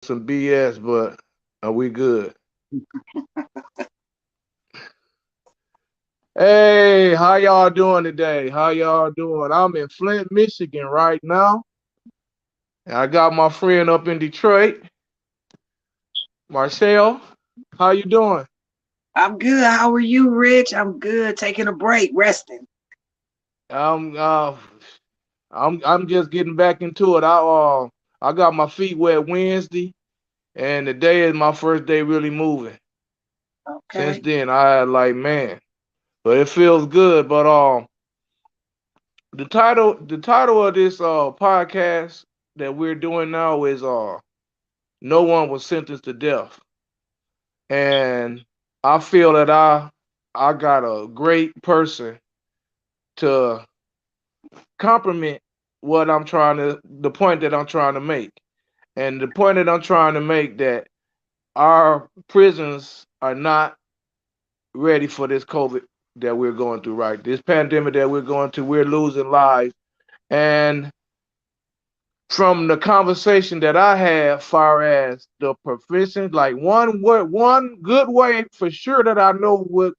some BS, but we good. Hey, how y'all doing today? How y'all doing? I'm in Flint, Michigan right now. And I got my friend up in Detroit, Marcel. How you doing? I'm good. How are you, Rich? I'm good. Taking a break, resting. I'm uh I'm just getting back into it. I got my feet wet Wednesday, and today is my first day really moving. Since Okay. then, I had like man, but it feels good. But the title of this podcast that we're doing now is no one was sentenced to death, and I feel that I got a great person to compliment what I'm trying to the point that I'm trying to make, and the point that I'm trying to make that our prisons are not ready for this COVID that we're going through, right? This pandemic that we're going through, we're losing lives. And from the conversation that I had, far as the proficient, like one good way for sure that I know would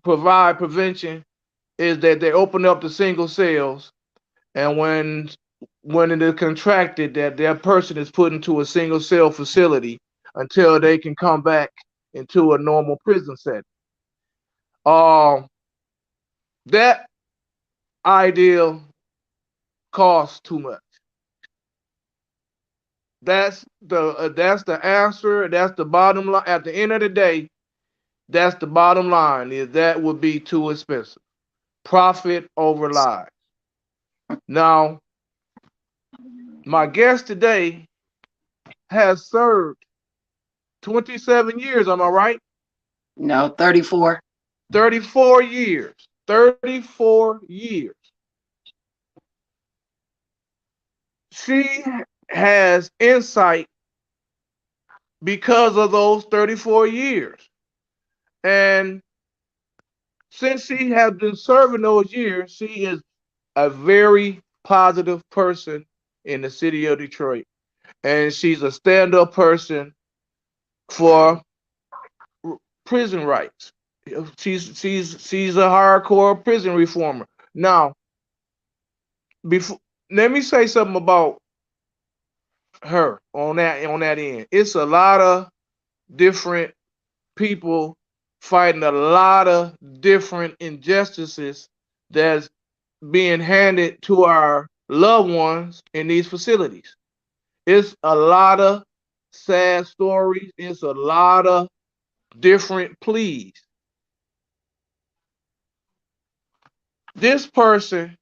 provide prevention is that they open up the single cells, and when it is contracted, that person is put into a single cell facility until they can come back into a normal prison setting. Um, that ideal costs too much. That's the answer. That's the bottom line. At the end of the day, that's the bottom line. Is that would be too expensive. Profit over lives. Now, my guest today has served 27 years. Am I right? No, 34. 34 years. 34 years. She has insight because of those 34 years. And since she has been serving those years, she is a very positive person in the city of Detroit. And she's a stand up person for prison rights. She's a hardcore prison reformer. Now, before let me say something about her on that end. It's a lot of different people fighting a lot of different injustices that's being handed to our loved ones in these facilities. It's a lot of sad stories. It's a lot of different pleas. This person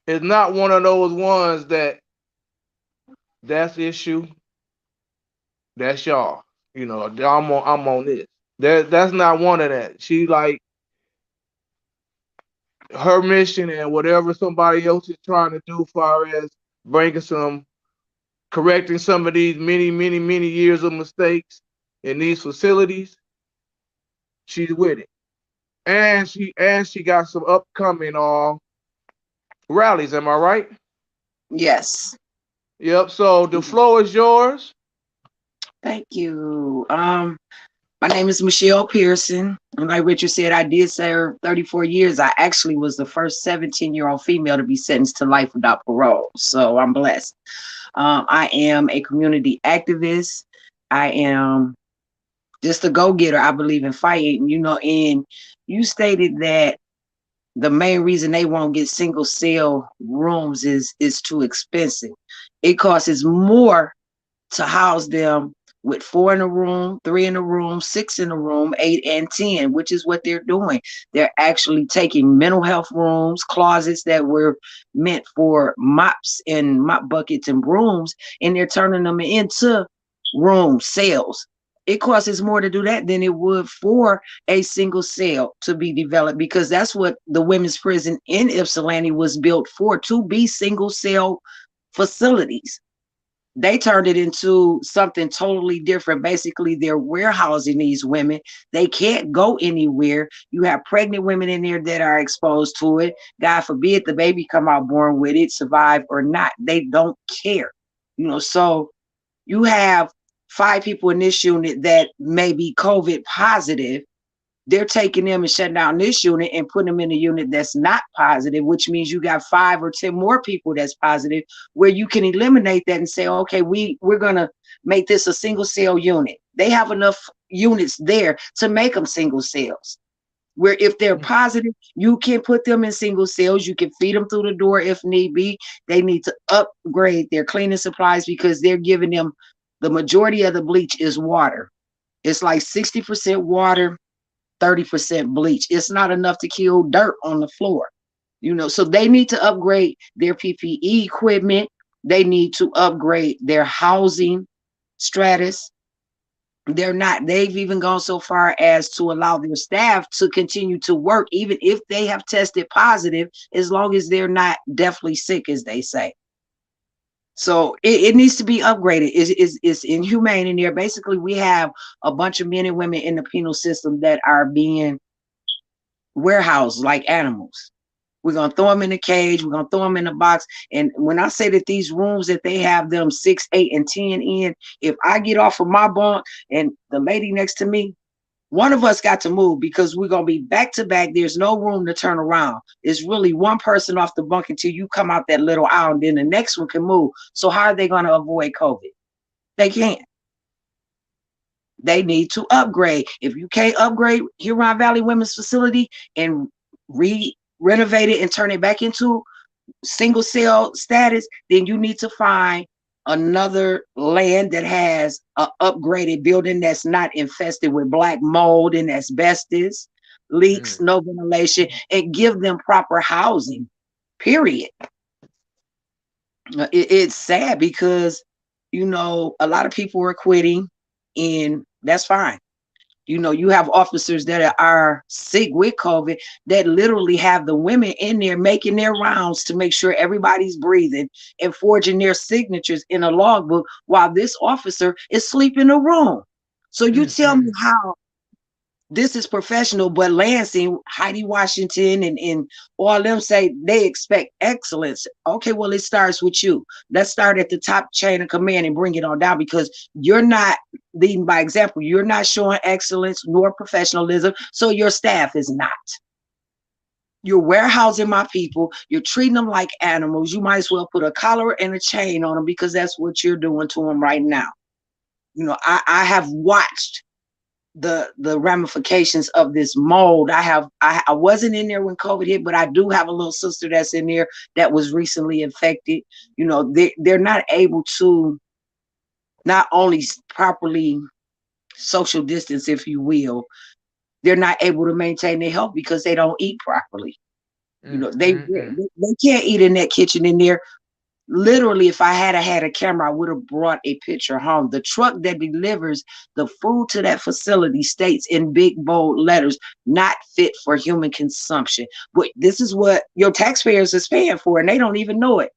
is not one of those ones that's issue, that's y'all. I'm on this. That's not one of that. She like her mission and whatever somebody else is trying to do, far as bringing some correcting some of these many years of mistakes in these facilities. She's with it, and she got some upcoming rallies. Am I right? Yes. Yep. So the floor is yours. Thank you. My name is Michelle Pearson. And like Richard said, I did serve 34 years. I actually was the first 17-year-old female to be sentenced to life without parole. So I'm blessed. I am a community activist. I am just a go-getter. I believe in fighting, and you stated that the main reason they won't get single cell rooms is too expensive. It costs more to house them with four in a room, three in a room, six in a room, eight and 10, which is what they're doing. They're actually taking mental health rooms, closets that were meant for mops and mop buckets and brooms, and they're turning them into rooms, cells. It costs more to do that than it would for a single cell to be developed, because that's what the women's prison in Ypsilanti was built for, to be single cell facilities. They turned it into something totally different. Basically, they're warehousing these women. They can't go anywhere. You have pregnant women in there that are exposed to it. God forbid the baby come out born with it, survive or not. They don't care. So You have 5 people in this unit that may be COVID positive. They're taking them and shutting down this unit and putting them in a unit that's not positive, which means you got 5 or 10 more people that's positive, where you can eliminate that and say, okay, we're gonna make this a single cell unit. They have enough units there to make them single cells. Where if they're positive, you can put them in single cells. You can feed them through the door if need be. They need to upgrade their cleaning supplies because they're giving them the majority of the bleach is water. It's like 60% water, 30% bleach. It's not enough to kill dirt on the floor. So they need to upgrade their PPE equipment. They need to upgrade their housing stratus. They've even gone so far as to allow their staff to continue to work, even if they have tested positive, as long as they're not deathly sick, as they say. So it needs to be upgraded. It's inhumane in there. Basically, we have a bunch of men and women in the penal system that are being warehoused like animals. We're going to throw them in a cage. We're going to throw them in a box. And when I say that these rooms that they have them 6, 8, and 10 in, if I get off of my bunk and the lady next to me, one of us got to move because we're going to be back to back. There's no room to turn around. It's really one person off the bunk until you come out that little aisle, and then the next one can move. So how are they going to avoid COVID? They can't. They need to upgrade. If you can't upgrade Huron Valley Women's Facility and renovate it and turn it back into single cell status, then you need to find another land that has an upgraded building that's not infested with black mold and asbestos, leaks, no ventilation, and give them proper housing, period. It's sad because, a lot of people are quitting, and that's fine. You have officers that are sick with COVID that literally have the women in there making their rounds to make sure everybody's breathing and forging their signatures in a logbook while this officer is sleeping in a room. So you tell me how this is professional, but Lansing, Heidi Washington, and all of them say they expect excellence. Okay, well, it starts with you. Let's start at the top chain of command and bring it on down, because you're not leading by example. You're not showing excellence nor professionalism, so your staff is not. You're warehousing my people. You're treating them like animals. You might as well put a collar and a chain on them, because that's what you're doing to them right now. I have watched the ramifications of this mold. I wasn't in there when COVID hit, but I do have a little sister that's in there that was recently infected. They're not able to not only properly social distance, if you will, they're not able to maintain their health because they don't eat properly. They can't eat in that kitchen in there. Literally, if I had a camera, I would have brought a picture home. The truck that delivers the food to that facility states in big, bold letters, not fit for human consumption. But this is what your taxpayers is paying for, and they don't even know it.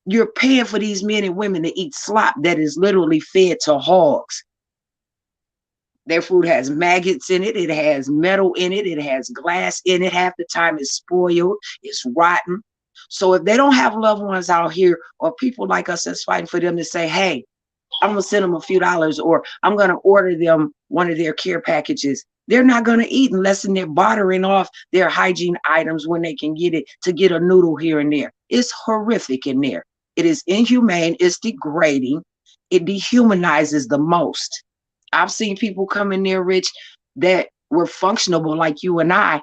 You're paying for these men and women to eat slop that is literally fed to hogs. Their food has maggots in it. It has metal in it. It has glass in it. Half the time it's spoiled. It's rotten. So if they don't have loved ones out here, or people like us that's fighting for them to say, hey, I'm going to send them a few dollars, or I'm going to order them one of their care packages, they're not going to eat unless they're bartering off their hygiene items when they can get it, to get a noodle here and there. It's horrific in there. It is inhumane. It's degrading. It dehumanizes the most. I've seen people come in there, Rich, that were functionable like you and I,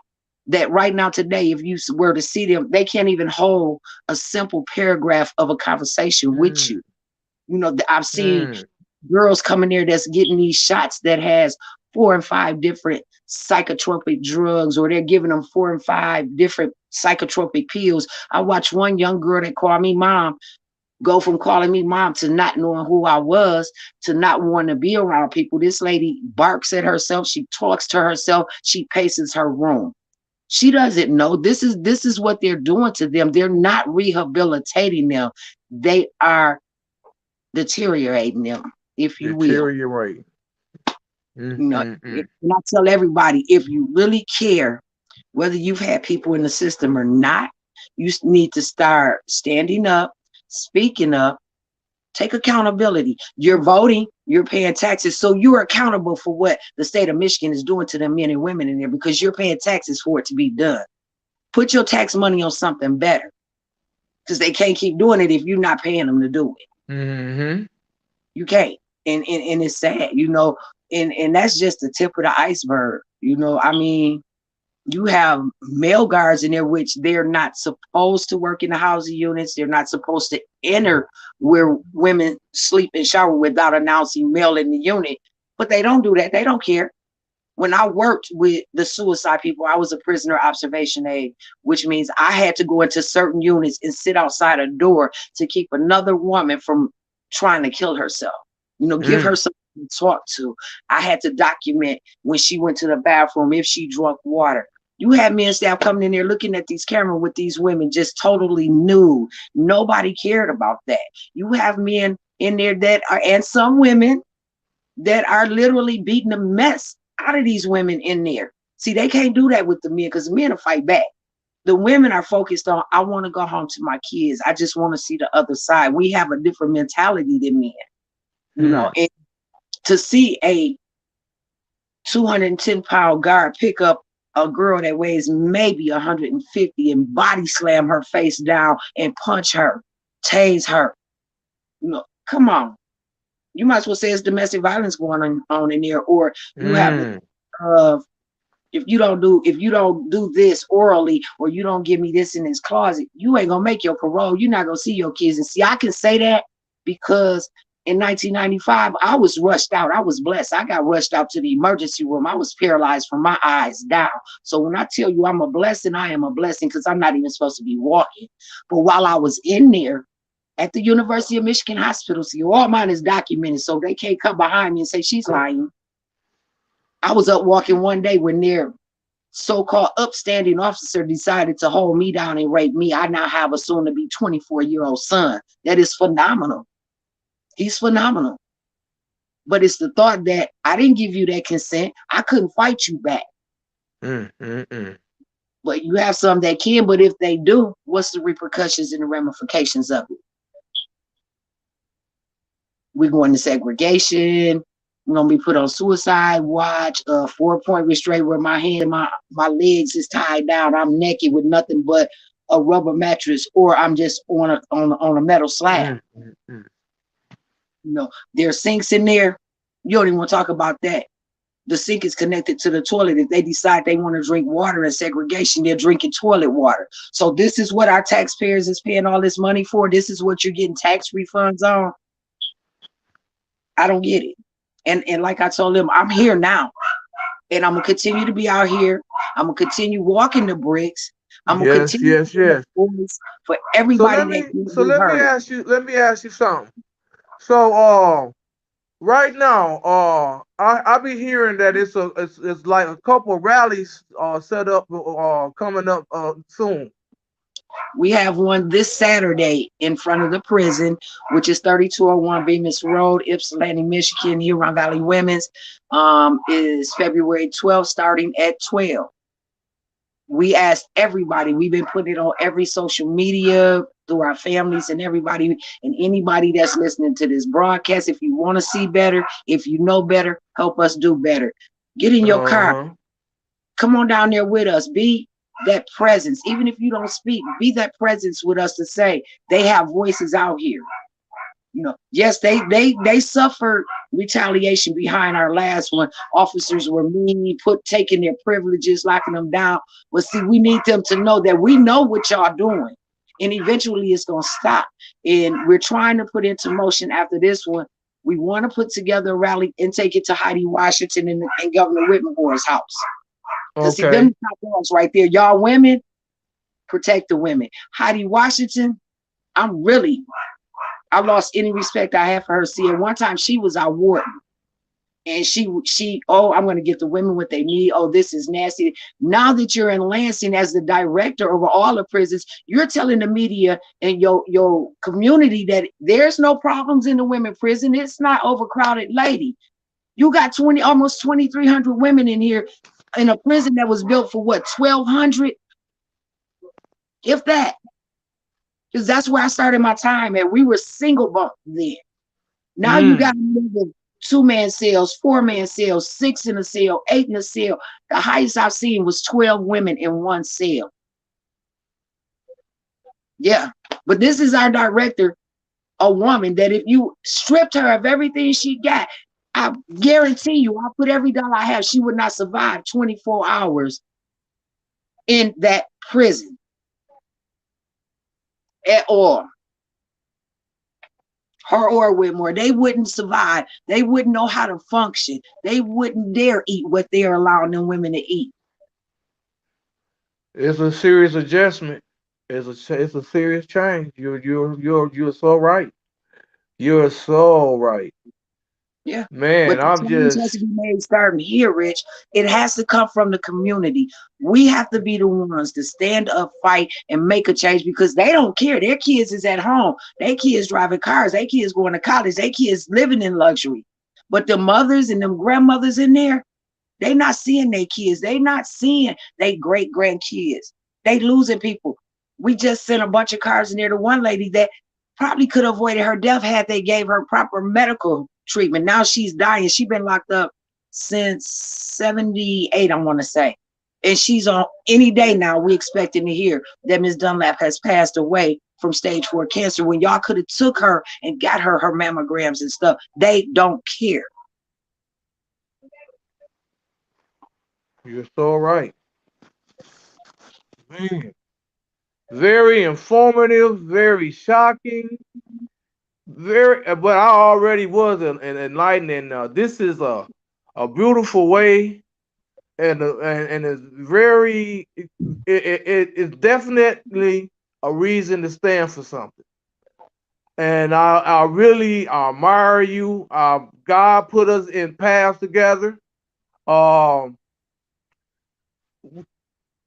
that right now today, if you were to see them, they can't even hold a simple paragraph of a conversation with you. I've seen girls coming there that's getting these shots that has 4 and 5 different psychotropic drugs, or they're giving them 4 and 5 different psychotropic pills. I watched one young girl that called me mom go from calling me mom to not knowing who I was, to not wanting to be around people. This lady barks at herself. She talks to herself. She paces her room. She doesn't know this is what they're doing to them. They're not rehabilitating them. They are deteriorating them, if you will. And I tell everybody, if you really care, whether you've had people in the system or not, you need to start standing up, speaking up Take accountability. You're voting, you're paying taxes, so you're accountable for what the state of Michigan is doing to the men and women in there because you're paying taxes for it to be done. Put your tax money on something better because they can't keep doing it if you're not paying them to do it. Mm-hmm. You can't. And it's sad, and that's just the tip of the iceberg. I mean, you have male guards in there, which they're not supposed to work in the housing units. They're not supposed to enter where women sleep and shower without announcing male in the unit. But they don't do that. They don't care. When I worked with the suicide people, I was a prisoner observation aide, which means I had to go into certain units and sit outside a door to keep another woman from trying to kill herself. Give her something to talk to. I had to document when she went to the bathroom, if she drank water. You had men staff coming in there looking at these cameras with these women just totally nude. Nobody cared about that. You have men in there that are, and some women that are literally beating the mess out of these women in there. See, they can't do that with the men because the men will fight back. The women are focused on, I want to go home to my kids. I just want to see the other side. We have a different mentality than men. And to see a 210-pound guard pick up a girl that weighs maybe 150 and body slam her face down and punch her, tase her. Come on. You might as well say it's domestic violence going on in there, or you have if you don't do this orally, or you don't give me this in this closet, you ain't gonna make your parole. You're not gonna see your kids. And see, I can say that because in 1995, I was rushed out. I was blessed. I got rushed out to the emergency room. I was paralyzed from my eyes down. So when I tell you I'm a blessing, I am a blessing because I'm not even supposed to be walking. But while I was in there at the University of Michigan Hospital, see, all mine is documented, so they can't come behind me and say she's lying. I was up walking one day when their so-called upstanding officer decided to hold me down and rape me. I now have a soon-to-be 24-year-old son. That is phenomenal. He's phenomenal. But it's the thought that I didn't give you that consent. I couldn't fight you back. But you have some that can, but if they do, what's the repercussions and the ramifications of it? We're going to segregation. We're going to be put on suicide watch, 4-point restraint where my hand, my legs is tied down. I'm naked with nothing but a rubber mattress, or I'm just on a metal slab. There's sinks in there. You don't even want to talk about that. The sink is connected to the toilet. If they decide they want to drink water in segregation, they're drinking toilet water. So this is what our taxpayers is paying all this money for. This is what you're getting tax refunds on. I don't get it. And like I told them, I'm here now. And I'm going to continue to be out here. I'm going to continue walking the bricks. I'm going to continue for everybody. Let me ask you something. So right now, I be hearing that it's like a couple of rallies set up coming up soon. We have one this Saturday in front of the prison, which is 3201 Bemis Road, Ypsilanti, Michigan. Huron Valley Women's is February 12th, starting at 12. We asked everybody. We've been putting it on every social media through our families and everybody and anybody that's listening to this broadcast. If you want to see better, if you know better, help us do better. Get in your car. Come on down there with us. Be that presence. Even if you don't speak, be that presence with us to say they have voices out here. Yes, they suffered retaliation behind our last one. Officers were mean, taking their privileges, locking them down. But see, we need them to know that we know what y'all doing. And eventually it's going to stop. And we're trying to put into motion after this one. We want to put together a rally and take it to Heidi Washington and Governor Whitmore's house. Because see, them top dogs right there, y'all women, protect the women. Heidi Washington, I lost any respect I have for her. See, at one time she was our warden. And she, I'm going to get the women what they need. Oh, this is nasty. Now that you're in Lansing as the director over all the prisons, you're telling the media and your community that there's no problems in the women prison. It's not overcrowded, lady. You got almost 2,300 women in here in a prison that was built for what, 1,200? If that. Because that's where I started my time at. We were single bunk then. Now you Mm. got 2-man cells, 4-man cells, 6 in a cell, 8 in a cell. The highest I've seen was 12 women in one cell. Yeah. But this is our director, a woman that if you stripped her of everything she got, I guarantee you, I put every dollar I have, she would not survive 24 hours in that prison at all. Her or Whitmore, they wouldn't survive. They wouldn't know how to function. They wouldn't dare eat what they're allowing them women to eat. It's a serious adjustment. It's a serious change. You're so right. You're so right. Yeah. Man, But the I'm change has to just be made starting here, Rich. It has to come from the community. We have to be the ones to stand up, fight, and make a change because they don't care. Their kids is at home. Their kids driving cars. Their kids going to college. Their kids living in luxury. But the mothers and them grandmothers in there, they not seeing their kids. They not seeing their great grandkids. They losing people. We just sent a bunch of cars in there to one lady that probably could have avoided her death had they gave her proper medical treatment. Now she's dying. She's been locked up since 78, I want to say. And she's on any day now. We expecting to hear that Ms. Dunlap has passed away from stage 4 cancer when y'all could have took her and got her mammograms and stuff. They don't care. you're so right. Man, very informative, very shocking, very. But I already was an enlightening. This is a beautiful way, and it's very. It's definitely a reason to stand for something. And I really admire you. God put us in paths together. Um,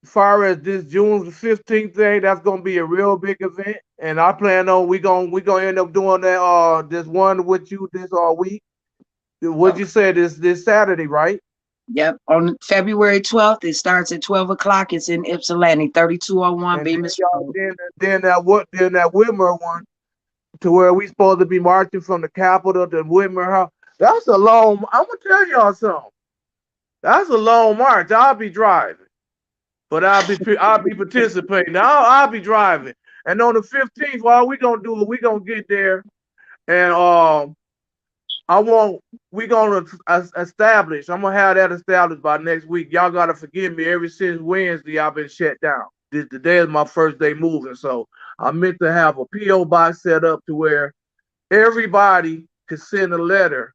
far as this June the 15th thing, that's gonna be a real big event. And I plan on we gonna end up doing that this one with you this week. What you Okay. said this Saturday, right? Yep. On February 12th, it starts at 12 o'clock. It's in Ypsilanti, 3201 And then Bemis y'all Road. then that Whitmer one to where we supposed to be marching from the Capitol to Whitmer House. That's a long. I'm gonna tell y'all something. That's a long march. I'll be driving. But I'll be participating. I'll be driving. And on the 15th, while we gonna do it, we gonna get there and I want we gonna establish. I'm gonna have that established by next week. Y'all gotta forgive me. Ever since Wednesday, I've been shut down. This today is my first day moving, so I meant to have a PO box set up to where everybody could send a letter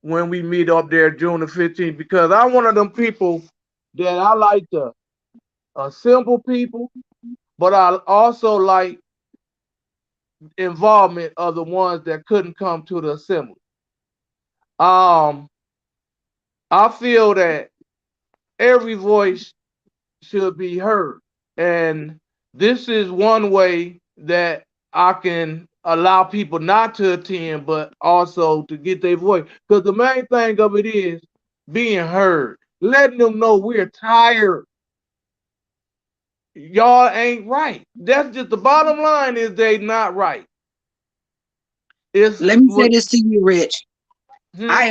when we meet up there June the 15th because I'm one of them people that I like to assemble people, but I also like involvement of the ones that couldn't come to the assembly. Um, I feel that every voice should be heard, and this is one way that I can allow people not to attend, but also to get their voice. Because the main thing of it is being heard, letting them know we're tired. Y'all ain't right. That's just the bottom line is they not right. It's Let me say what this to you, Rich. hmm,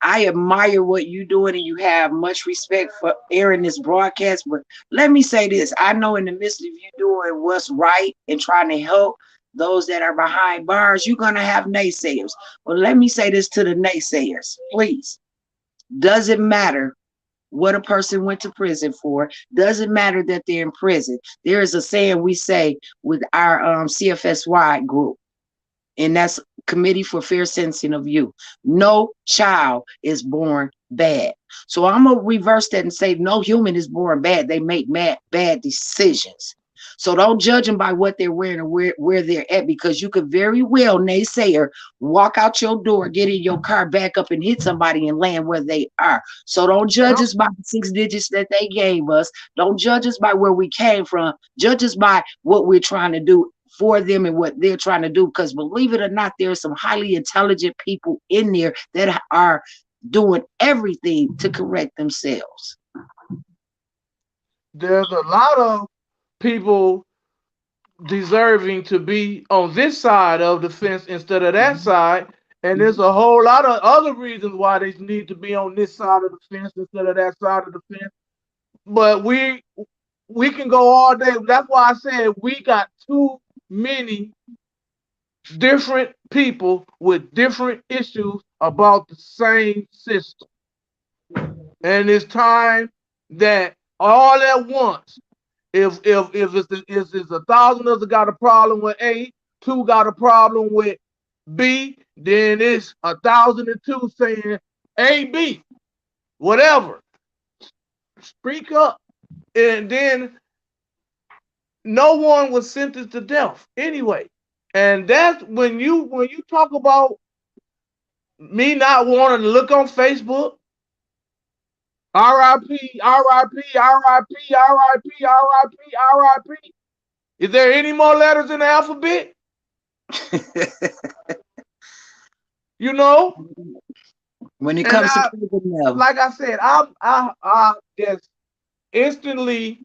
I admire what you're doing and you have much respect for airing this broadcast. But let me say this. I know in the midst of you doing what's right and trying to help those that are behind bars, you're gonna have naysayers. But let me say this to the naysayers, please. Doesn't matter what a person went to prison for. Doesn't matter that they're in prison. There is a saying we say with our CFSY group, and that's Committee for Fair Sentencing of Youth. No child is born bad. So I'm gonna reverse that and say no human is born bad. They make bad decisions. So don't judge them by what they're wearing or where they're at, because you could very well, naysayer, walk out your door, get in your car, back up and hit somebody and land where they are. So don't judge yep. us by the 6 digits that they gave us. Don't judge us by where we came from. Judge us by what we're trying to do for them and what they're trying to do. Because believe it or not, there's some highly intelligent people in there that are doing everything to correct themselves. There's a lot of people deserving to be on this side of the fence instead of that side. And there's a whole lot of other reasons why they need to be on this side of the fence instead of that side of the fence. But we can go all day. That's why I said we got too many different people with different issues about the same system. And it's time that all at once, if it's 1,000 of us got a problem with A, 2 got a problem with B, then it's 1,002 saying A, B, whatever. Speak up. And then no one was sentenced to death anyway. And that's when you talk about me not wanting to look on Facebook, RIP, RIP, RIP, RIP, RIP, RIP. Is there any more letters in the alphabet? You know? When it comes to like I said, I just instantly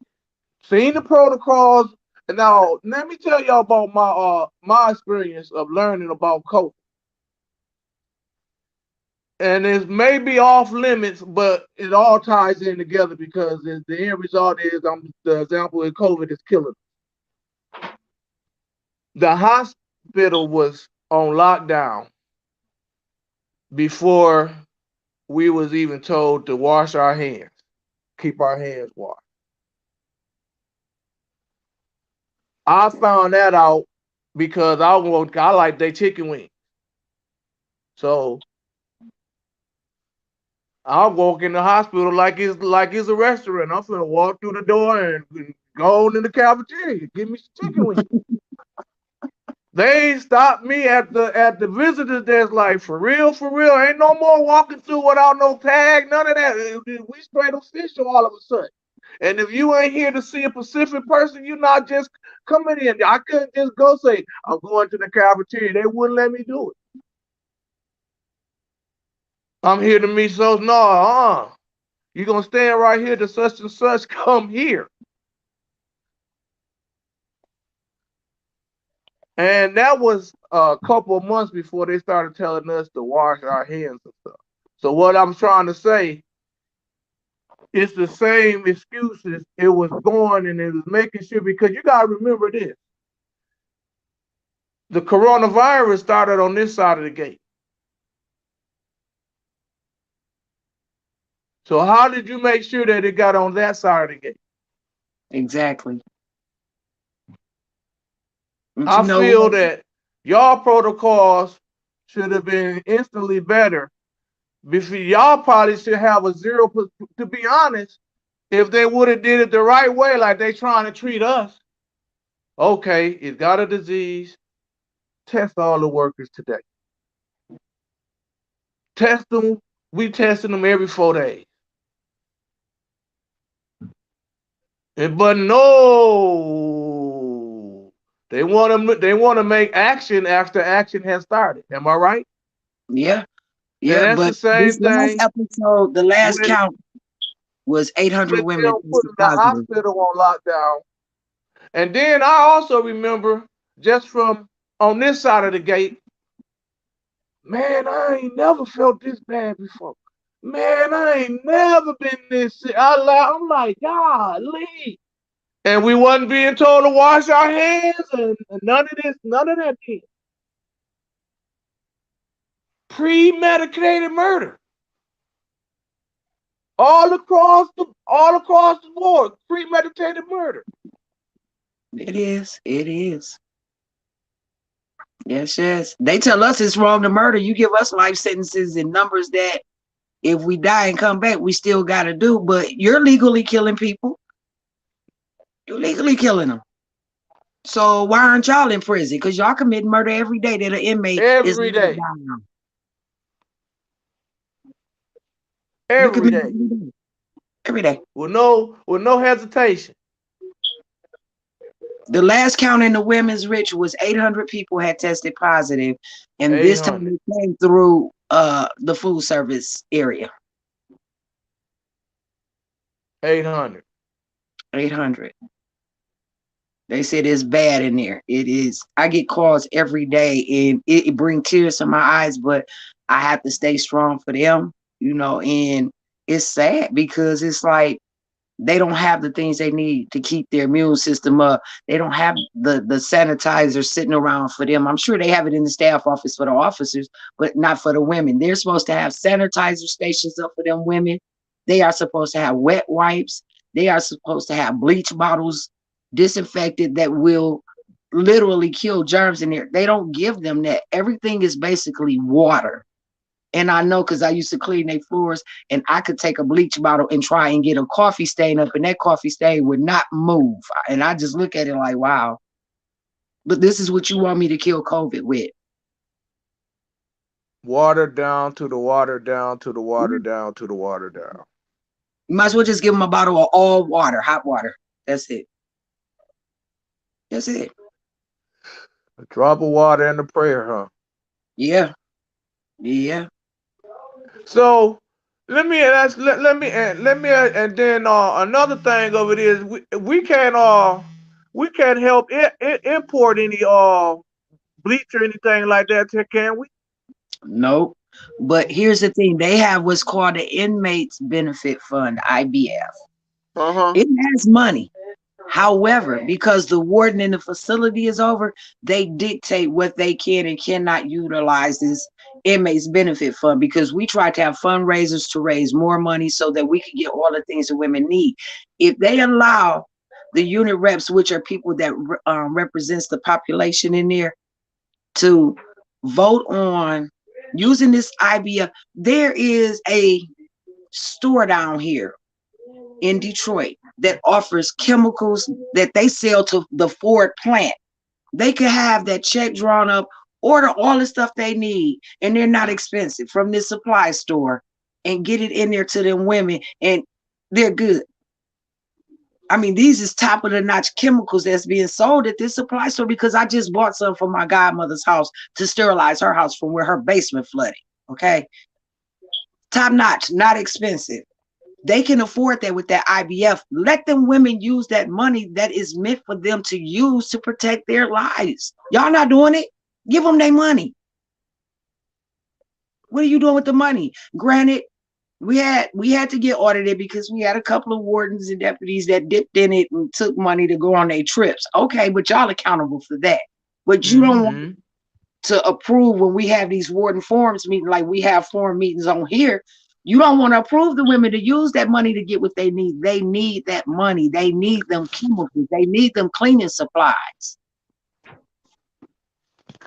seen the protocols. Now, let me tell y'all about my experience of learning about COVID. And it may be off limits, but it all ties in together because the end result is the example of COVID is killing. The hospital was on lockdown before we was even told to wash our hands, keep our hands washed. I found that out because I like their chicken wings. So I walk in the hospital like it's a restaurant. I'm gonna walk through the door and go on in the cafeteria, give me some chicken wings. They stopped me at the visitors desk like, for real, ain't no more walking through without no tag, none of that. We straight official all of a sudden. And if you ain't here to see a specific person, you're not just coming in. I couldn't just go say, I'm going to the cafeteria. They wouldn't let me do it. I'm here to meet so no, you're gonna stand right here to such and such, come here. And that was a couple of months before they started telling us to wash our hands and stuff. So what I'm trying to say, it's the same excuses. It was going and it was making sure, because you gotta remember this. The coronavirus started on this side of the gate. So how did you make sure that it got on that side of the gate? Exactly. I feel that y'all protocols should have been instantly better. Y'all probably should have a 0. To be honest, if they would have did it the right way, like they trying to treat us. Okay, it got a disease. Test all the workers today. Test them. We testing them every 4 days. But no, they want to make action after action has started. Am I right? Yeah, yeah. And that's the same thing. Last episode, the last count was 800 women putting the hospital on lockdown. And then I also remember, just from on this side of the gate, man, I ain't never felt this bad before. Man, I ain't never been this sick. I'm like, golly. And we wasn't being told to wash our hands and none of that thing. Premeditated murder. All across the board, premeditated murder. It is. Yes. They tell us it's wrong to murder. You give us life sentences and numbers that if we die and come back, we still got to do. But you're legally killing people. You're legally killing them. So why aren't y'all in prison? Because y'all commit murder every day that an inmate is every day. Every day. Every day. With no hesitation. The last count in the women's ritual was 800 people had tested positive, and 800. This time it came through the food service area. 800. 800. They said it's bad in there. It is. I get calls every day, and it brings tears to my eyes, but I have to stay strong for them, and it's sad because it's like they don't have the things they need to keep their immune system up. They don't have the sanitizer sitting around for them. I'm sure they have it in the staff office for the officers, but not for the women. They're supposed to have sanitizer stations up for them women. They are supposed to have wet wipes. They are supposed to have bleach bottles disinfected that will literally kill germs in there. They don't give them that. Everything is basically water. And I know because I used to clean their floors, and I could take a bleach bottle and try and get a coffee stain up, and that coffee stain would not move. And I just look at it like, wow. But this is what you want me to kill COVID with. Water down to the water down to the water down to the water down. You might as well just give them a bottle of all water, hot water. That's it. That's it. A drop of water and a prayer, huh? Yeah. Yeah. So and then another thing of it is we can't help import any bleach or anything like that, can we? Nope. But here's the thing. They have what's called the Inmates Benefit Fund, IBF. Uh-huh. It has money. However, because the warden in the facility is over, they dictate what they can and cannot utilize this inmates benefit fund, because we try to have fundraisers to raise more money so that we can get all the things that women need. If they allow the unit reps, which are people that represents the population in there, to vote on using this IBF, there is a store down here in Detroit that offers chemicals that they sell to the Ford plant. They could have that check drawn up, order all the stuff they need, and they're not expensive from this supply store, and get it in there to them women, and they're good. I mean, these is top of the notch chemicals that's being sold at this supply store, because I just bought some for my godmother's house to sterilize her house from where her basement flooded. Okay. Top notch, not expensive. They can afford that with that IBF. Let them women use that money that is meant for them to use to protect their lives. Y'all not doing it? Give them their money. What are you doing with the money? Granted, we had to get audited because we had a couple of wardens and deputies that dipped in it and took money to go on their trips. Okay, but y'all accountable for that. But you don't want to approve when we have these warden forums meeting, like we have forum meetings on here. You don't want to approve the women to use that money to get what they need. They need that money. They need them chemicals. They need them cleaning supplies.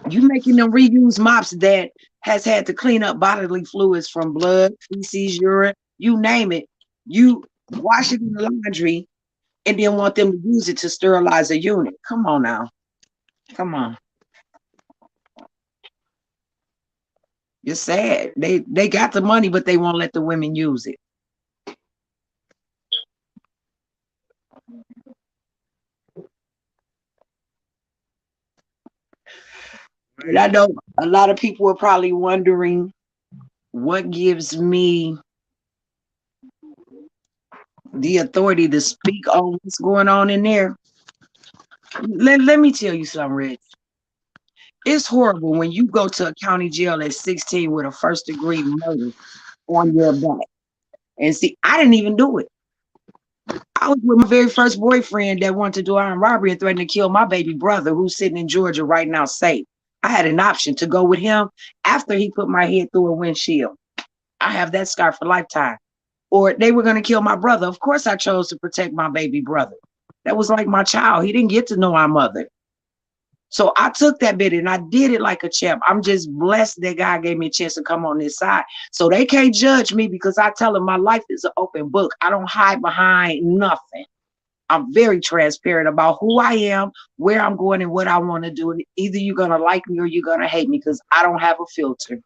You making them reuse mops that has had to clean up bodily fluids from blood, feces, urine, you name it. You wash it in the laundry and then want them to use it to sterilize a unit. Come on now. Come on. It's sad. They got the money, but they won't let the women use it. And I know a lot of people are probably wondering what gives me the authority to speak on what's going on in there. Let me tell you something, Rich. It's horrible when you go to a county jail at 16 with a first-degree murder on your back. And see, I didn't even do it. I was with my very first boyfriend that wanted to do armed robbery and threatened to kill my baby brother, who's sitting in Georgia right now safe. I had an option to go with him after he put my head through a windshield. I have that scar for lifetime. Or they were going to kill my brother. Of course, I chose to protect my baby brother. That was like my child. He didn't get to know our mother. So I took that bit and I did it like a champ. I'm just blessed that God gave me a chance to come on this side. So they can't judge me because I tell them my life is an open book. I don't hide behind nothing. I'm very transparent about who I am, where I'm going, and what I want to do. And either you're going to like me or you're going to hate me, because I don't have a filter.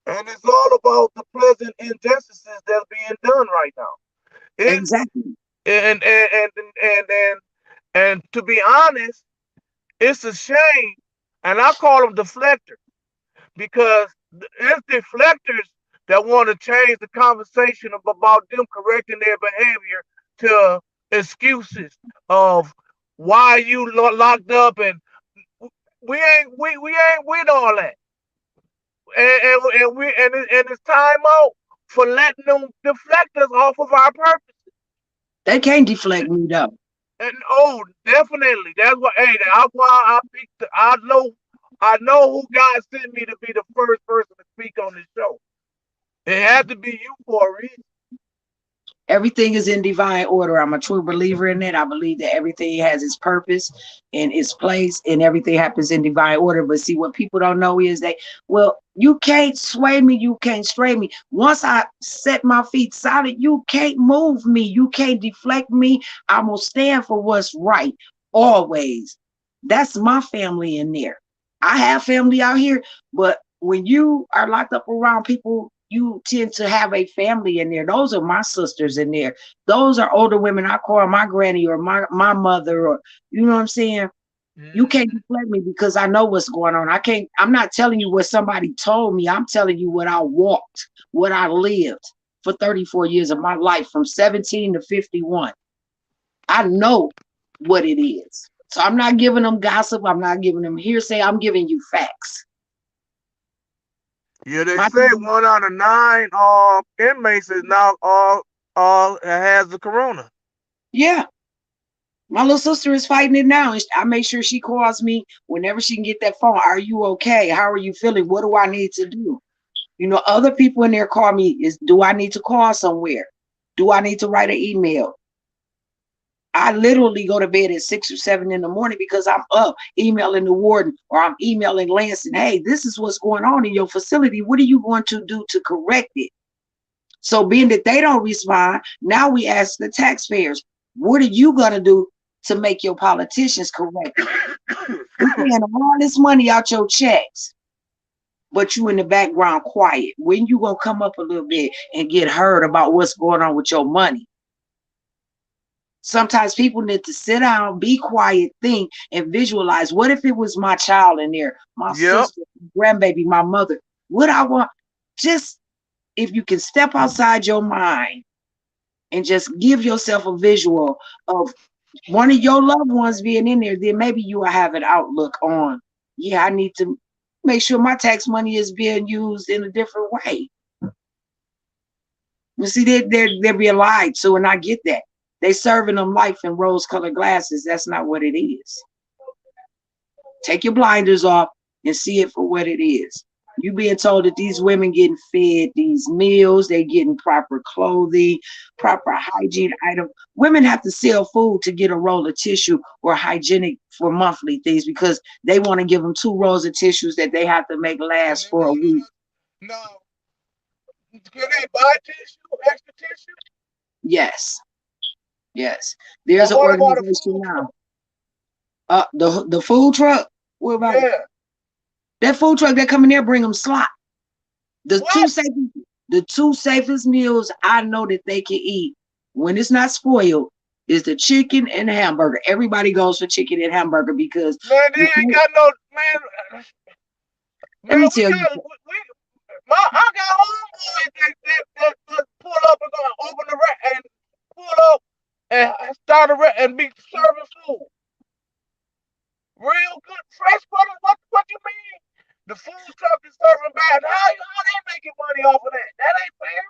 And it's all about the present injustices that's being done right now. Exactly. And to be honest, it's a shame, and I call them deflectors, because it's deflectors that want to change the conversation about them correcting their behavior to excuses of Why are you locked up? And we ain't with all that. And it's time out for letting them deflect us off of our purpose. They can't deflect me though. And oh, definitely. That's why. Hey, that's why I picked. I know who God sent me to be the first person to speak on this show. It had to be you for a reason. Everything is in divine order. I'm a true believer in it. I believe that everything has its purpose and its place, and everything happens in divine order. But see, what people don't know is that, well, you can't sway me, you can't stray me. Once I set my feet solid, you can't move me, you can't deflect me. I'm gonna stand for what's right always. That's my family in there. I have family out here, but when you are locked up around people, you tend to have a family in there. Those are my sisters in there. Those are older women. I call my granny or my mother, or you know what I'm saying? You can't Mm-hmm. deflect me because I know what's going on. I'm not telling you what somebody told me. I'm telling you what I walked, what I lived for 34 years of my life from 17 to 51. I know what it is. So I'm not giving them gossip. I'm not giving them hearsay. I'm giving you facts. Yeah, they My say 1 out of 9 inmates is now has the corona. Yeah, my little sister is fighting it now. I make sure she calls me whenever she can get that phone. Are you okay? How are you feeling? What do I need to do? You know, other people in there call me. Do I need to call somewhere? Do I need to write an email? I literally go to bed at 6 or 7 in the morning because I'm up emailing the warden or I'm emailing Lansing. Hey, this is what's going on in your facility. What are you going to do to correct it? So being that they don't respond, now we ask the taxpayers, what are you going to do to make your politicians correct it? We're paying all this money out your checks, but you in the background quiet. When you going to come up a little bit and get heard about what's going on with your money? Sometimes people need to sit down, be quiet, think, and visualize. What if it was my child in there, my Yep. sister, grandbaby, my mother? What I want, just if you can step outside your mind and just give yourself a visual of one of your loved ones being in there, then maybe you will have an outlook on, yeah, I need to make sure my tax money is being used in a different way. You see, they're being lied to, and I get that. They serving them life in rose-colored glasses. That's not what it is. Take your blinders off and see it for what it is. You being told that these women getting fed these meals, they getting proper clothing, proper hygiene item. Women have to sell food to get a roll of tissue or hygienic for monthly things because they want to give them 2 rolls of tissues that they have to make last for a week. No. Can they buy tissue, extra tissue? Yes, yes. But There's an what about a organization food now. truck? The food truck. What about it? Yeah. That food truck that come in there bring them slot. The two What? safest, the two safest meals I know that they can eat when it's not spoiled is the chicken and the hamburger. Everybody goes for chicken and hamburger because Man, they you ain't can't, got no man. let Man, me we tell you, got I got homeboys that pull up and gonna open the rack and pull up and start a rack and be serving food. Real good, fresh butter. What you mean? The food truck is serving bad. How they making money off of that? That ain't fair.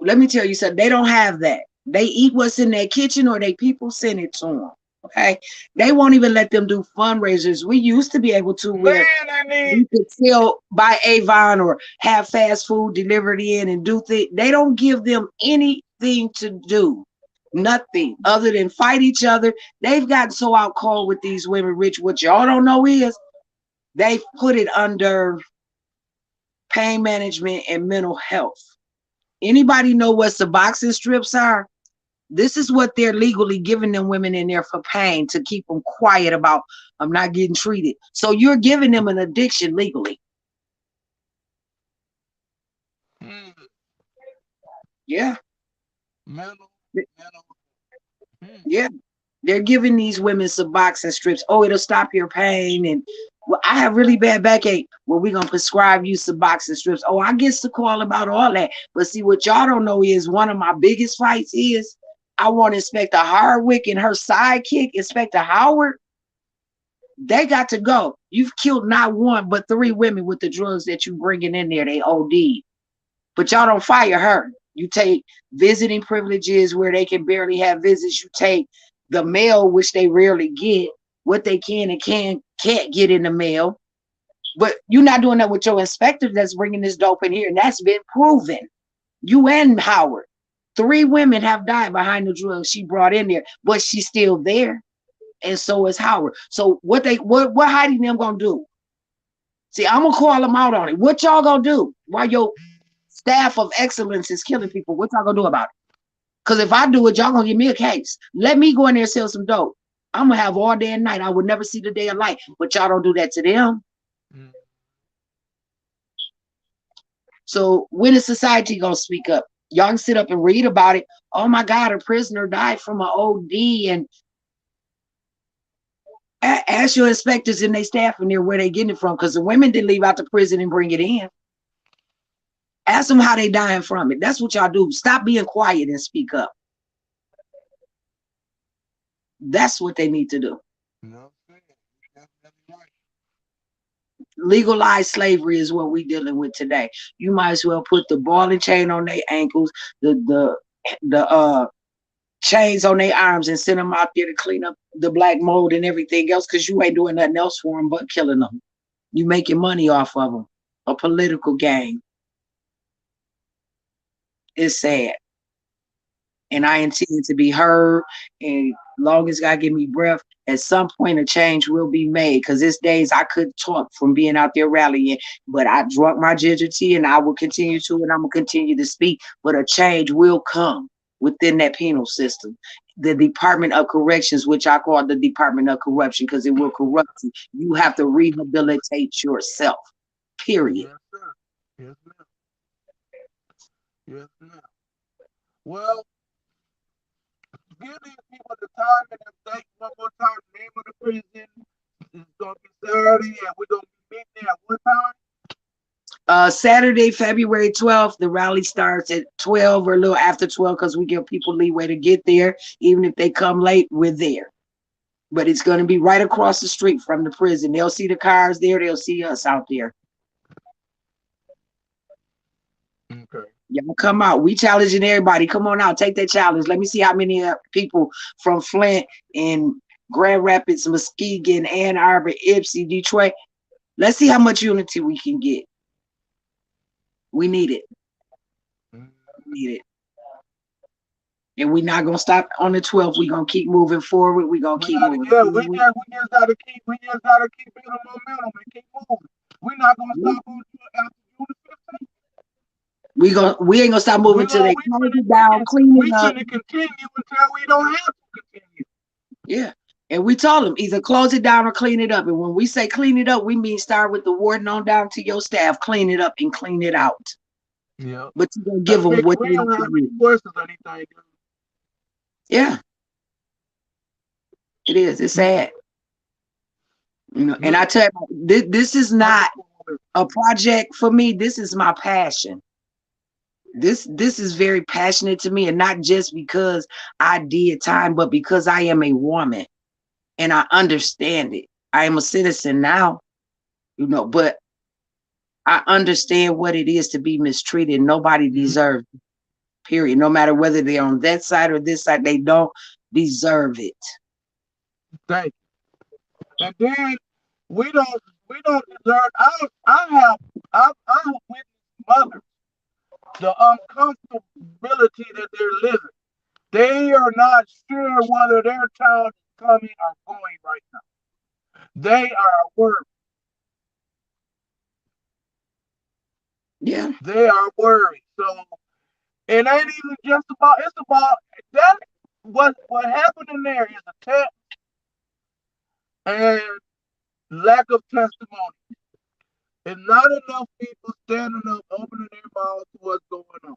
let me tell you something. They don't have that. They eat what's in their kitchen or they people send it to them. Okay, they won't even let them do fundraisers. We used to be able to where Man, I need we could sell buy Avon or have fast food delivered in and do things. They don't give them anything to do, nothing other than fight each other. They've gotten so out cold with these women, Rich. What y'all don't know is they put it under pain management and mental health. Anybody know what Suboxone strips are? This is what they're legally giving them women in there for pain to keep them quiet about I'm not getting treated. So you're giving them an addiction legally. mm, Yeah. mental, mental. Mm. Yeah. They're giving these women Suboxone strips. Oh, it'll stop your pain. And well, I have really bad backache. Well, we're gonna prescribe you Suboxone strips. Oh, I get the call about all that. But see, what y'all don't know is one of my biggest fights is I want Inspector Hardwick and her sidekick, Inspector Howard. They got to go. You've killed not one, but 3 women with the drugs that you bringing in there. They OD. But y'all don't fire her. You take visiting privileges where they can barely have visits. You take the mail, which they rarely get, what they can and can't get in the mail. But you're not doing that with your inspector that's bringing this dope in here. And that's been proven. You and Howard. 3 women have died behind the drugs she brought in there, but she's still there. And so is Howard. So what Heidi and them gonna do? See, I'm gonna call them out on it. What y'all gonna do while your staff of excellence is killing people? What y'all gonna do about it? Because if I do it, y'all gonna give me a case. Let me go in there and sell some dope. I'm gonna have all day and night. I would never see the day of light. But y'all don't do that to them. Mm. So when is society gonna speak up? Y'all can sit up and read about it. Oh my God, a prisoner died from an OD, and ask your inspectors and they staff in there where they getting it from, because the women didn't leave out the prison and bring it in. Ask them how they dying from it. That's what y'all do. Stop being quiet and speak up. That's what they need to do. Legalized slavery is what we dealing with today. You might as well put the ball and chain on their ankles, the chains on their arms, and send them out there to clean up the black mold and everything else, because you ain't doing nothing else for them but killing them. You making money off of them. A political game. It's sad. And I intend to be heard, and long as God give me breath, at some point a change will be made, because there's days I couldn't talk from being out there rallying, but I drunk my ginger tea, and I will continue to, and I'm going to continue to speak, but a change will come within that penal system. The Department of Corrections, which I call the Department of Corruption, because it will corrupt you. You have to rehabilitate yourself, period. Yes, sir. Yes, ma'am. Yes, ma'am. Well, give these people the time and the date one more time. The name of the prison is going to be Saturday, and we're going to be meeting there at what time? Saturday, February 12th. The rally starts at 12 or a little after 12, because we give people leeway to get there. Even if they come late, we're there. But it's going to be right across the street from the prison. They'll see the cars there. They'll see us out there. Okay. Y'all come out. We challenging everybody. Come on out. Take that challenge. Let me see how many people from Flint and Grand Rapids, Muskegon, Ann Arbor, Ypsi, Detroit. Let's see how much unity we can get. We need it. We need it. And we're not gonna stop on the 12th. We're gonna keep moving forward. We're gonna keep moving. Yeah, we just gotta keep building momentum and keep moving. We're not gonna stop after June the 15th. We ain't gonna stop moving till they close it down, clean it up. We shouldn't continue until we don't have to continue. Yeah. And we told them either close it down or clean it up. And when we say clean it up, we mean start with the warden on down to your staff, clean it up and clean it out. Yeah. But you're gonna give them what they don't have any voices or anything. Yeah. It is. It's sad. You know, and I tell you, this is not a project for me. This is my passion. This is very passionate to me, and not just because I did time, but because I am a woman and I understand it. I am a citizen now, you know, but I understand what it is to be mistreated. Nobody deserves it, period. No matter whether they're on that side or this side, they don't deserve it. Thank you. And then we don't deserve. I have witnessed mothers, the uncomfortability that they're living. They are not sure whether their child is coming or going right now. They are worried. Yeah. They are worried. So it ain't even just about, it's about that. What happened in there is a test and lack of testimony. It's not enough people standing up, opening their mouths to what's going on.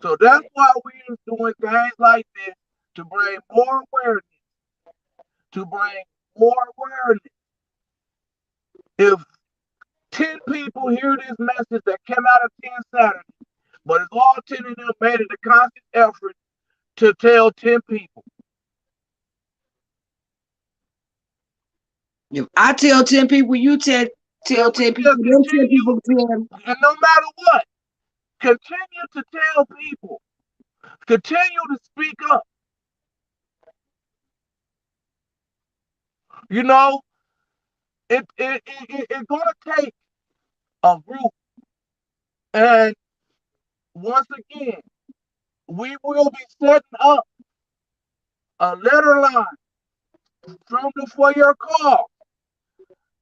So that's why we're doing things like this, to bring more awareness. If 10 people hear this message that came out of 10 Saturday, but if all 10 of them made it a conscious effort to tell 10 people. If I tell 10 people, you tell And we 10 just people, them 10 continue, people tell. and no matter what, continue to tell people. Continue to speak up. You know, it's going to take a group. And once again, we will be setting up a letter line from the for your call.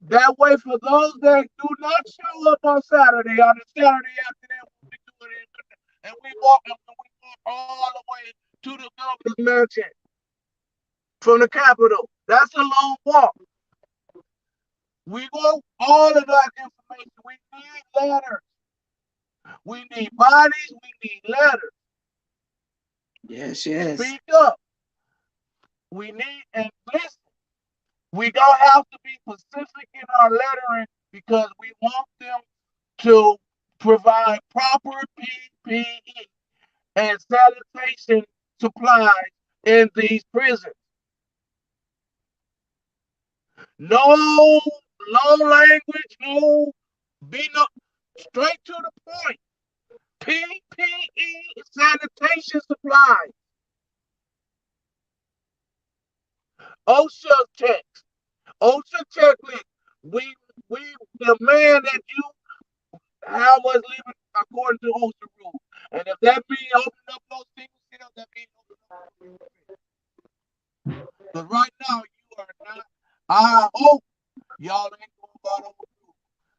That way, for those that do not show up on the Saturday after that, we'll be doing it. And we walk all the way to the governor's mansion from the Capitol. That's a long walk. We want all of that information. We need letters. We need bodies. We need letters. Yes, yes. Speak up. We need, and listen, we don't have to be specific in our lettering because we want them to provide proper PPE and sanitation supplies in these prisons. No long language, be no straight to the point. PPE sanitation supplies. OSHA checks. OSHA checklist. We we demand that you have us living according to OSHA rules. And if that means opening up those single cells, that means opening up those single cells. But right now you are not. I hope y'all ain't going by those rules.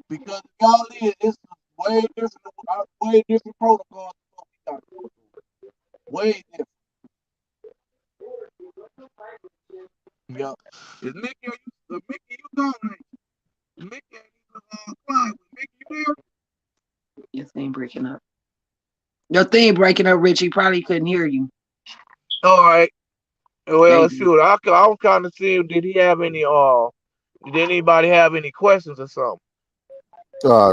Because if y'all is, it's way different protocols than what we got to go through. Way different. Yeah. Is Mickey, Mickey, you gone? Mickey ain't even quiet. Mickey, you there? Your thing breaking up. Your thing breaking up, Richie. Probably couldn't hear you. All right. There Well, you go. shoot, I was kind of seeing, did he have any, did anybody have any questions or something?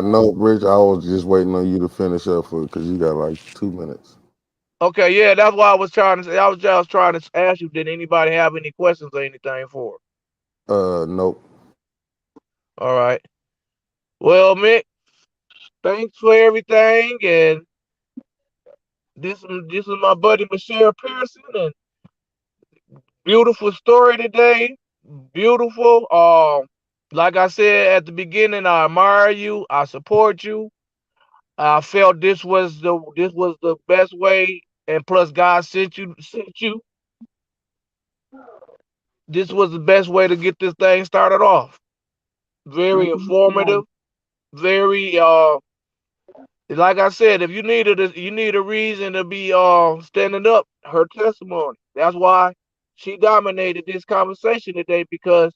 No, Rich, I was just waiting on you to finish up for because you got like 2 minutes. Okay, yeah, that's why I was trying to say. I was just trying to ask you, did anybody have any questions or anything for? Nope. All right. Well, Mick, thanks for everything, and this is my buddy Michelle Pearson, and beautiful story today. Beautiful. Like I said at the beginning, I admire you. I support you. I felt this was the best way, and plus God sent you. This was the best way to get this thing started off. Very informative. Very like I said, if you need a reason to be standing up, her testimony. That's why she dominated this conversation today because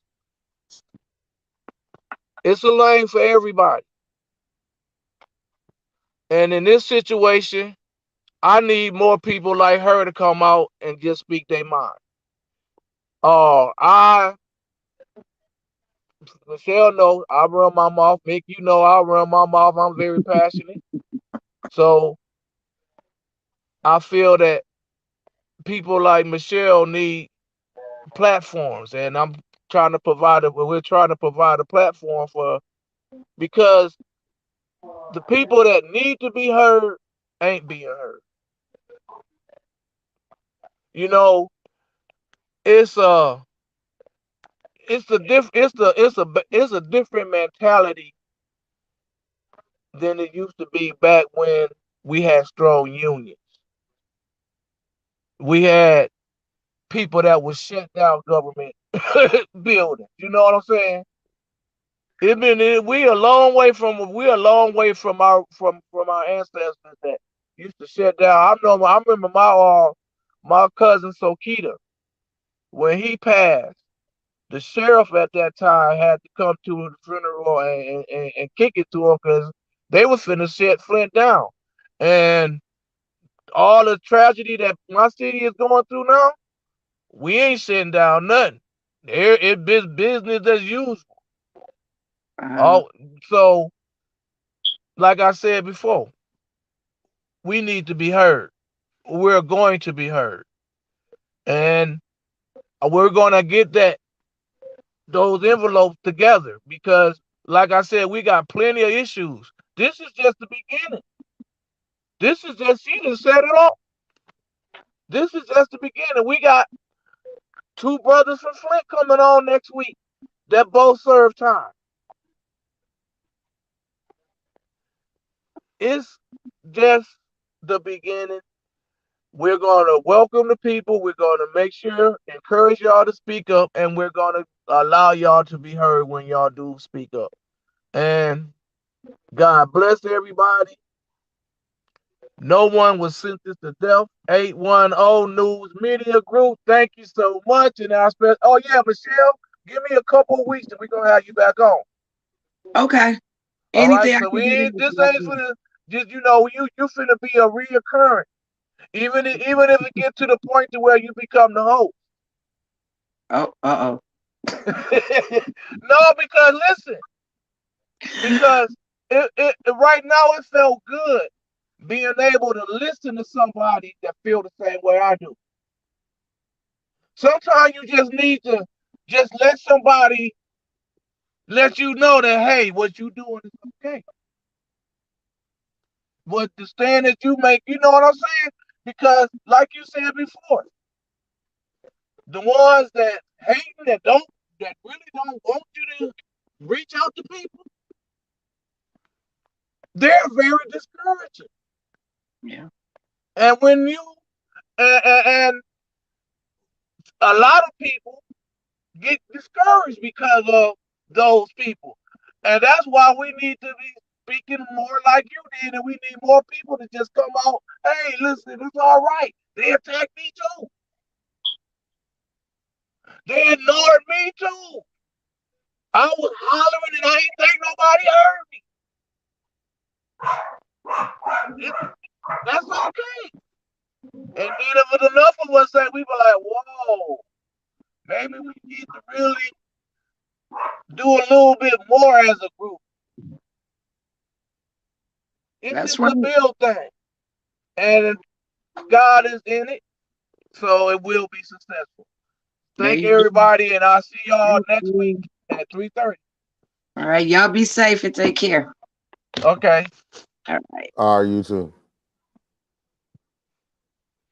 it's a lane for everybody. And in this situation, I need more people like her to come out and just speak their mind. I Michelle know I run my mouth. Mick, you know I run my mouth. I'm very passionate. So I feel that people like Michelle need platforms, and we're trying to provide a platform for because the people that need to be heard ain't being heard. You know, it's a it's a different mentality than it used to be back when we had strong unions. We had people that would shut down government buildings. You know what I'm saying? We a long way from our ancestors that used to shut down. I remember my cousin Sokita when he passed. The sheriff at that time had to come to the funeral and kick it to him because they was finna shut Flint down. And all the tragedy that my city is going through now, we ain't shutting down nothing. It's business as usual. Uh, Oh, so like I said before, we need to be heard. We're going to be heard. And we're gonna get those envelopes together because, like I said, we got plenty of issues. This is just the beginning. This is just, she done set it off. This is just the beginning. We got two brothers from Flint coming on next week that both serve time. It's just the beginning. We're going to welcome the people. We're going to make sure, encourage y'all to speak up, and we're going to allow y'all to be heard when y'all do speak up. And God bless everybody. No one was sentenced to death. 810 News Media Group. Thank you so much. And I spent, oh yeah, Michelle, give me a couple of weeks and we're gonna have you back on. Okay. All right. Anything I So can do. this ain't for the, just, you finna be a reoccurring. Even if it gets to the point to where you become the host. Oh, uh-oh. No, because listen, because it right now it felt good being able to listen to somebody that feel the same way I do. Sometimes you just need to just let somebody let you know that, hey, what you doing is okay. But the stand that you make, you know what I'm saying? Because like you said before, the ones that hating, that really don't want you to reach out to people, they're very discouraging. Yeah. And when you and a lot of people get discouraged because of those people. And that's why we need to be speaking more like you did, and we need more people to just come out. Hey, listen, it's all right. They attacked me too. They ignored me too. I was hollering and I ain't think nobody heard me. That's okay. And then if enough of us say, we were like, whoa, maybe we need to really do a little bit more as a group. It's That's just right. a build thing. And God is in it, so it will be successful. There Thank you go. everybody, and I'll see y'all Thank next week you. at 3:30. All right. Y'all be safe and take care. Okay. All right. All right, you too.